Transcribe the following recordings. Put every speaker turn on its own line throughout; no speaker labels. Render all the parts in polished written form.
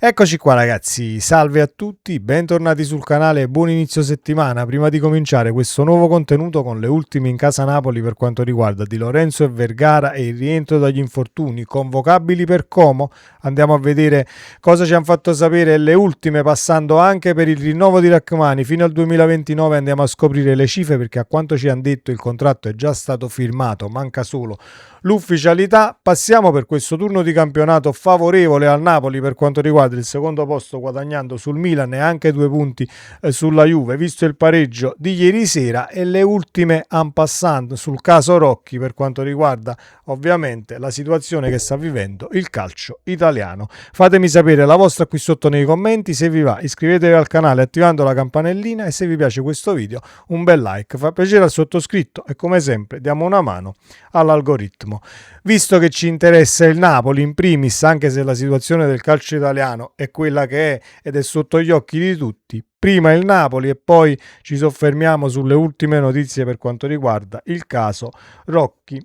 Eccoci qua ragazzi, salve a tutti, bentornati sul canale e buon inizio settimana. Prima di cominciare questo nuovo contenuto con le ultime in casa Napoli per quanto riguarda Di Lorenzo e Vergara e il rientro dagli infortuni convocabili per Como, andiamo a vedere cosa ci hanno fatto sapere le ultime, passando anche per il rinnovo di Rachmani fino al 2029. Andiamo a scoprire le cifre perché a quanto ci hanno detto il contratto è già stato firmato, manca solo l'ufficialità. Passiamo per questo turno di campionato favorevole al Napoli per quanto riguarda il secondo posto, guadagnando sul Milan e anche 2 punti sulla Juve, visto il pareggio di ieri sera, e le ultime en passant sul caso Rocchi per quanto riguarda ovviamente la situazione che sta vivendo il calcio italiano. Fatemi sapere la vostra qui sotto nei commenti, se vi va iscrivetevi al canale attivando la campanellina e se vi piace questo video un bel like, fa piacere al sottoscritto e come sempre diamo una mano all'algoritmo. Visto che ci interessa il Napoli in primis, anche se la situazione del calcio italiano è quella che è ed è sotto gli occhi di tutti, prima il Napoli e poi ci soffermiamo sulle ultime notizie per quanto riguarda il caso Rocchi,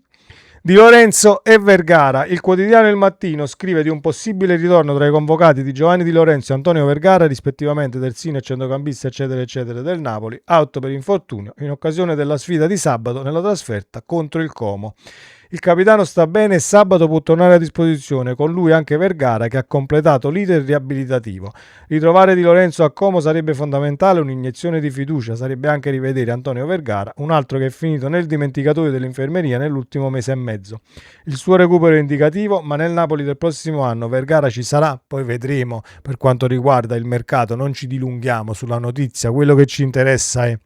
Di Lorenzo e Vergara. Il quotidiano Il Mattino scrive di un possibile ritorno tra i convocati di Giovanni Di Lorenzo e Antonio Vergara, rispettivamente terzino e centrocampista eccetera eccetera del Napoli, out per infortunio in occasione della sfida di sabato nella trasferta contro il Como. Il capitano sta bene e sabato può tornare a disposizione, con lui anche Vergara che ha completato l'iter riabilitativo. Ritrovare Di Lorenzo a Como sarebbe fondamentale, un'iniezione di fiducia, sarebbe anche rivedere Antonio Vergara, un altro che è finito nel dimenticatoio dell'infermeria nell'ultimo mese e mezzo. Il suo recupero è indicativo, ma nel Napoli del prossimo anno Vergara ci sarà, poi vedremo. Per quanto riguarda il mercato non ci dilunghiamo sulla notizia, quello che ci interessa è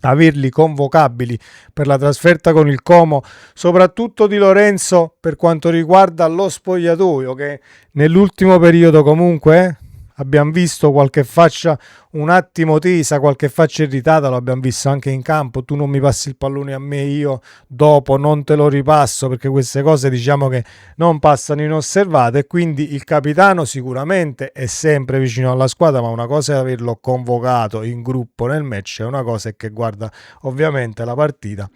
averli convocabili per la trasferta con il Como, soprattutto Di Lorenzo per quanto riguarda lo spogliatoio, che nell'ultimo periodo comunque abbiamo visto qualche faccia un attimo tesa, qualche faccia irritata, lo abbiamo visto anche in campo. Tu non mi passi il pallone a me, io dopo non te lo ripasso, perché queste cose diciamo che non passano inosservate, e quindi il capitano sicuramente è sempre vicino alla squadra, ma una cosa è averlo convocato in gruppo nel match e una cosa è che guarda ovviamente la partita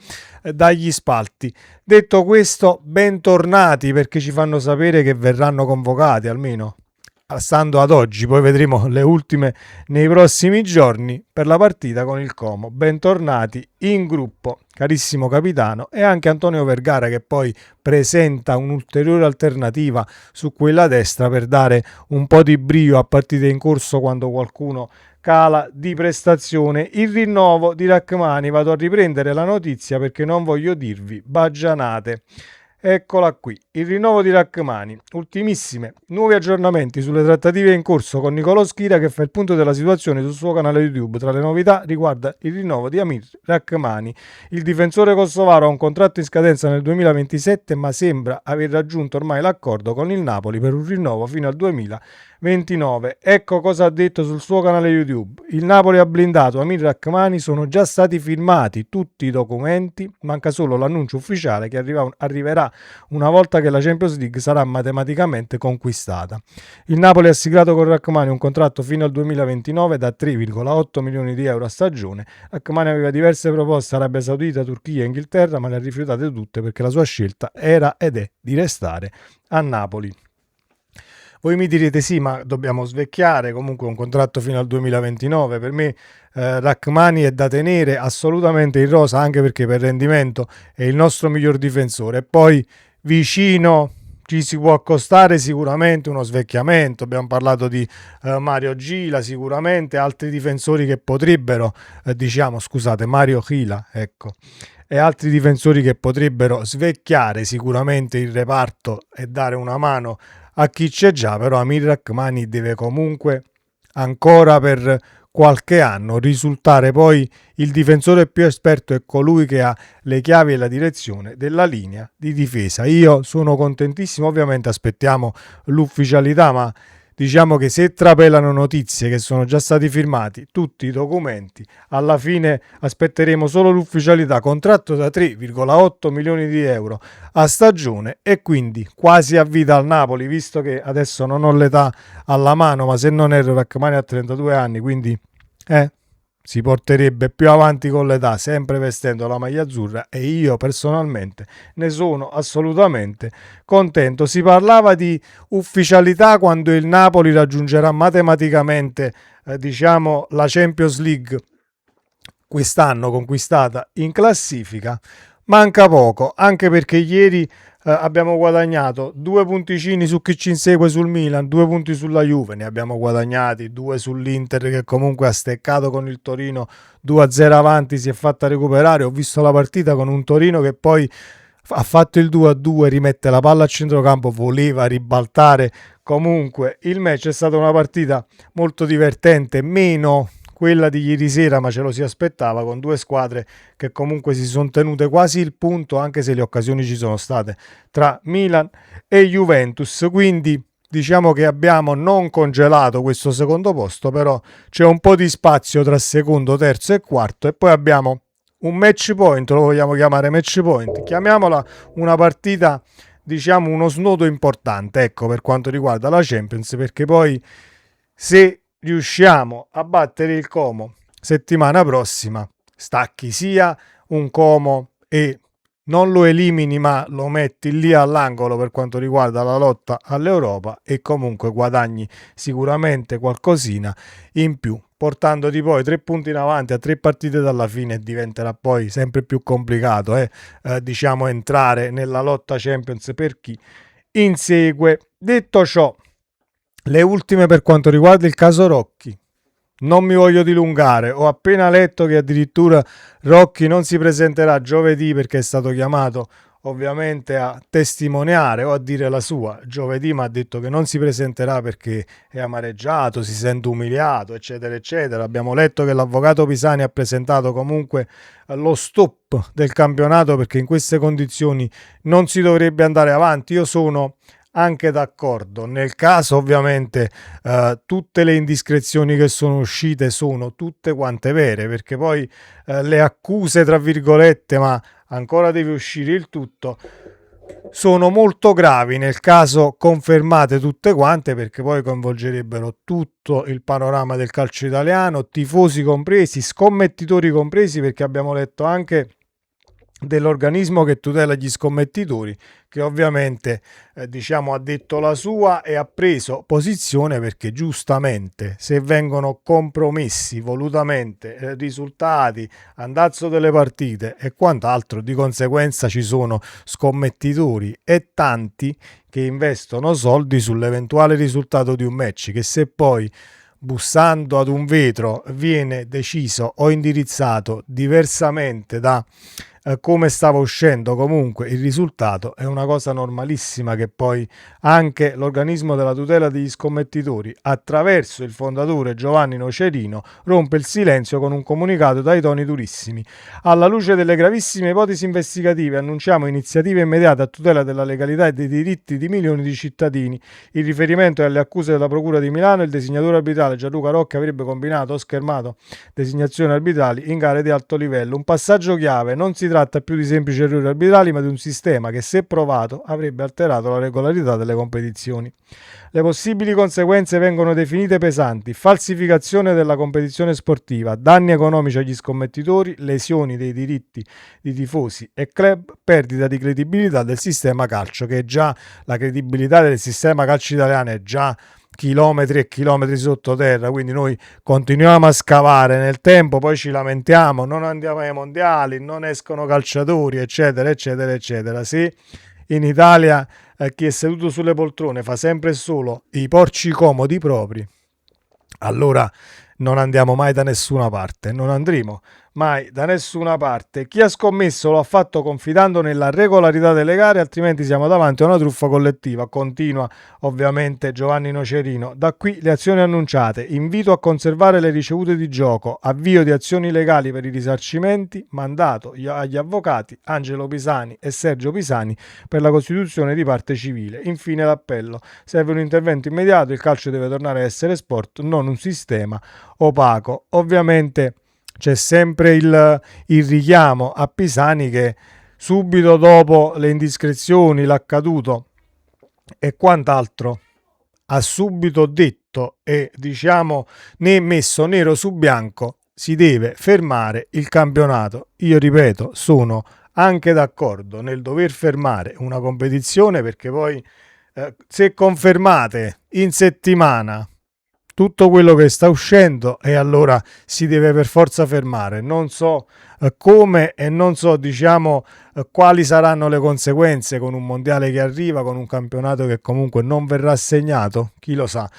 dagli spalti. Detto questo, bentornati, perché ci fanno sapere che verranno convocati almeno stando ad oggi, poi vedremo le ultime nei prossimi giorni per la partita con il Como. Bentornati in gruppo, carissimo capitano, e anche Antonio Vergara che poi presenta un'ulteriore alternativa su quella destra per dare un po' di brio a partite in corso quando qualcuno cala di prestazione. Il rinnovo di Rachmani, vado a riprendere la notizia perché non voglio dirvi baggianate. Eccola qui, il rinnovo di Rachmani, ultimissime, nuovi aggiornamenti sulle trattative in corso con Nicolò Schira che fa il punto della situazione sul suo canale YouTube. Tra le novità riguarda il rinnovo di Amir Rachmani. Il difensore kosovaro ha un contratto in scadenza nel 2027 ma sembra aver raggiunto ormai l'accordo con il Napoli per un rinnovo fino al 2029. Ecco cosa ha detto sul suo canale YouTube. Il Napoli ha blindato Amir Rachmani, sono già stati firmati tutti i documenti, manca solo l'annuncio ufficiale che arriverà una volta che la Champions League sarà matematicamente conquistata. Il Napoli ha siglato con Rachmani un contratto fino al 2029 da 3,8 milioni di euro a stagione. Rachmani aveva diverse proposte: Arabia Saudita, Turchia e Inghilterra, ma le ha rifiutate tutte perché la sua scelta era ed è di restare a Napoli. Voi mi direte sì, ma dobbiamo svecchiare, comunque un contratto fino al 2029, per me Rachmani è da tenere assolutamente in rosa, anche perché per rendimento è il nostro miglior difensore, e poi vicino ci si può accostare sicuramente uno svecchiamento. Abbiamo parlato di Mario Gila, sicuramente altri difensori che potrebbero, Mario Gila, ecco, e altri difensori che potrebbero svecchiare sicuramente il reparto e dare una mano a chi c'è già. Però Amir Rachmani deve comunque ancora per qualche anno risultare poi il difensore più esperto e colui che ha le chiavi e la direzione della linea di difesa. Io sono contentissimo, ovviamente aspettiamo l'ufficialità, ma diciamo che se trapelano notizie che sono già stati firmati tutti i documenti, alla fine aspetteremo solo l'ufficialità. Contratto da 3,8 milioni di euro a stagione e quindi quasi a vita al Napoli, visto che adesso non ho l'età alla mano, ma se non erro Rachmani ha 32 anni, quindi si porterebbe più avanti con l'età, sempre vestendo la maglia azzurra, e io personalmente ne sono assolutamente contento. Si parlava di ufficialità quando il Napoli raggiungerà matematicamente diciamo la Champions League quest'anno conquistata in classifica. Manca poco, anche perché ieri abbiamo guadagnato 2 punticini su chi ci insegue sul Milan, 2 punti sulla Juve, ne abbiamo guadagnati 2 sull'Inter che comunque ha steccato con il Torino 2-0 avanti, si è fatta recuperare. Ho visto la partita con un Torino che poi ha fatto il 2-2, rimette la palla a centrocampo, voleva ribaltare. Comunque il match è stata una partita molto divertente, meno quella di ieri sera, ma ce lo si aspettava, con due squadre che comunque si sono tenute quasi il punto, anche se le occasioni ci sono state, tra Milan e Juventus. Quindi diciamo che abbiamo non congelato questo secondo posto, però c'è un po' di spazio tra secondo, terzo e quarto, e poi abbiamo un match point, lo vogliamo chiamare match point, chiamiamola una partita, diciamo uno snodo importante, ecco, per quanto riguarda la Champions, perché poi se riusciamo a battere il Como settimana prossima, stacchi sia un Como e non lo elimini, ma lo metti lì all'angolo per quanto riguarda la lotta all'Europa, e comunque guadagni sicuramente qualcosina in più, portandoti poi 3 punti in avanti a 3 partite dalla fine. Diventerà poi sempre più complicato diciamo entrare nella lotta Champions per chi insegue. Detto ciò, le ultime per quanto riguarda il caso Rocchi. Non mi voglio dilungare, ho appena letto che addirittura Rocchi non si presenterà giovedì perché è stato chiamato ovviamente a testimoniare o a dire la sua. Giovedì mi ha detto che non si presenterà perché è amareggiato, si sente umiliato, eccetera, eccetera. Abbiamo letto che l'avvocato Pisani ha presentato comunque lo stop del campionato perché in queste condizioni non si dovrebbe andare avanti. Io sono anche d'accordo, nel caso ovviamente tutte le indiscrezioni che sono uscite sono tutte quante vere, perché poi le accuse tra virgolette, ma ancora deve uscire il tutto, sono molto gravi nel caso confermate tutte quante, perché poi coinvolgerebbero tutto il panorama del calcio italiano, tifosi compresi, scommettitori compresi, perché abbiamo letto anche dell'organismo che tutela gli scommettitori, che ovviamente diciamo ha detto la sua e ha preso posizione, perché giustamente se vengono compromessi volutamente risultati, andazzo delle partite e quant'altro, di conseguenza ci sono scommettitori e tanti che investono soldi sull'eventuale risultato di un match, che se poi bussando ad un vetro viene deciso o indirizzato diversamente da come stava uscendo comunque il risultato, è una cosa normalissima che poi anche l'organismo della tutela degli scommettitori, attraverso il fondatore Giovanni Nocerino, rompe il silenzio con un comunicato dai toni durissimi. Alla luce delle gravissime ipotesi investigative annunciamo iniziative immediate a tutela della legalità e dei diritti di milioni di cittadini. Il riferimento è alle accuse della Procura di Milano. Il designatore arbitrale Gianluca Rocchi avrebbe combinato o schermato designazioni arbitrali in gare di alto livello. Un passaggio chiave: non si tratta più di semplici errori arbitrali, ma di un sistema che, se provato, avrebbe alterato la regolarità delle competizioni. Le possibili conseguenze vengono definite pesanti: falsificazione della competizione sportiva, danni economici agli scommettitori, lesioni dei diritti di tifosi e club, perdita di credibilità del sistema calcio, che è già, la credibilità del sistema calcio italiano è già chilometri e chilometri sottoterra. Quindi noi continuiamo a scavare nel tempo, poi ci lamentiamo, non andiamo ai mondiali, non escono calciatori, eccetera, eccetera, eccetera. Se in Italia chi è seduto sulle poltrone fa sempre e solo i porci comodi propri, allora non andiamo mai da nessuna parte, non andremo mai da nessuna parte. Chi ha scommesso lo ha fatto confidando nella regolarità delle gare, altrimenti siamo davanti a una truffa collettiva. Continua ovviamente Giovanni Nocerino. Da qui le azioni annunciate: invito a conservare le ricevute di gioco, avvio di azioni legali per i risarcimenti, mandato agli avvocati Angelo Pisani e Sergio Pisani per la costituzione di parte civile. Infine l'appello: serve un intervento immediato, il calcio deve tornare a essere sport, non un sistema opaco. Ovviamente c'è sempre il richiamo a Pisani, che subito dopo le indiscrezioni, l'accaduto e quant'altro ha subito detto e diciamo ne messo nero su bianco: si deve fermare il campionato. Io ripeto, sono anche d'accordo nel dover fermare una competizione, perché poi se confermate in settimana tutto quello che sta uscendo, e allora si deve per forza fermare. Non so come, e non so, diciamo, quali saranno le conseguenze con un mondiale che arriva, con un campionato che comunque non verrà assegnato. Chi lo sa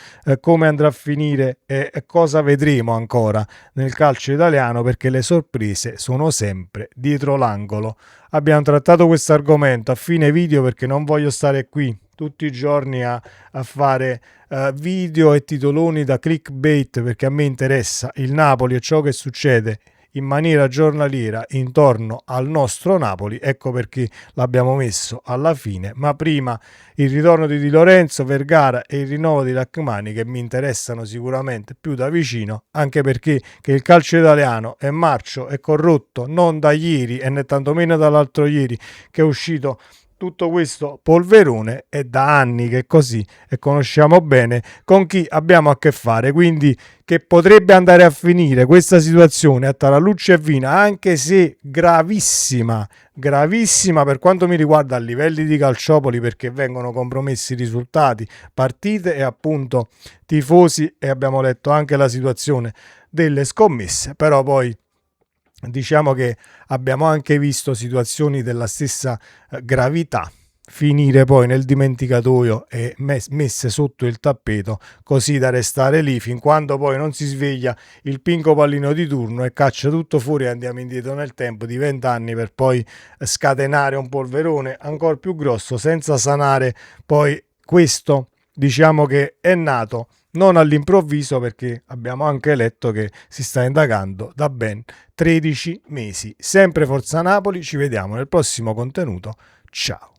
come andrà a finire e cosa vedremo ancora nel calcio italiano, perché le sorprese sono sempre dietro l'angolo. Abbiamo trattato questo argomento a fine video, perché non voglio stare qui tutti i giorni a fare video e titoloni da clickbait, perché a me interessa il Napoli e ciò che succede in maniera giornaliera intorno al nostro Napoli. Ecco perché l'abbiamo messo alla fine, ma prima il ritorno di Di Lorenzo, Vergara e il rinnovo di Rachmani, che mi interessano sicuramente più da vicino, anche perché che il calcio italiano è marcio e corrotto non da ieri e né tantomeno dall'altro ieri che è uscito tutto questo polverone, è da anni che è così e conosciamo bene con chi abbiamo a che fare, quindi che potrebbe andare a finire questa situazione a Tarallucci e Vina, anche se gravissima per quanto mi riguarda a livelli di calciopoli, perché vengono compromessi risultati, partite e appunto tifosi, e abbiamo letto anche la situazione delle scommesse. Però poi diciamo che abbiamo anche visto situazioni della stessa gravità finire poi nel dimenticatoio e messe sotto il tappeto, così da restare lì fin quando poi non si sveglia il Pinco Pallino di turno e caccia tutto fuori e andiamo indietro nel tempo di 20 anni, per poi scatenare un polverone ancora più grosso, senza sanare poi questo, diciamo, che è nato non all'improvviso, perché abbiamo anche letto che si sta indagando da ben 13 mesi. Sempre Forza Napoli, ci vediamo nel prossimo contenuto. Ciao.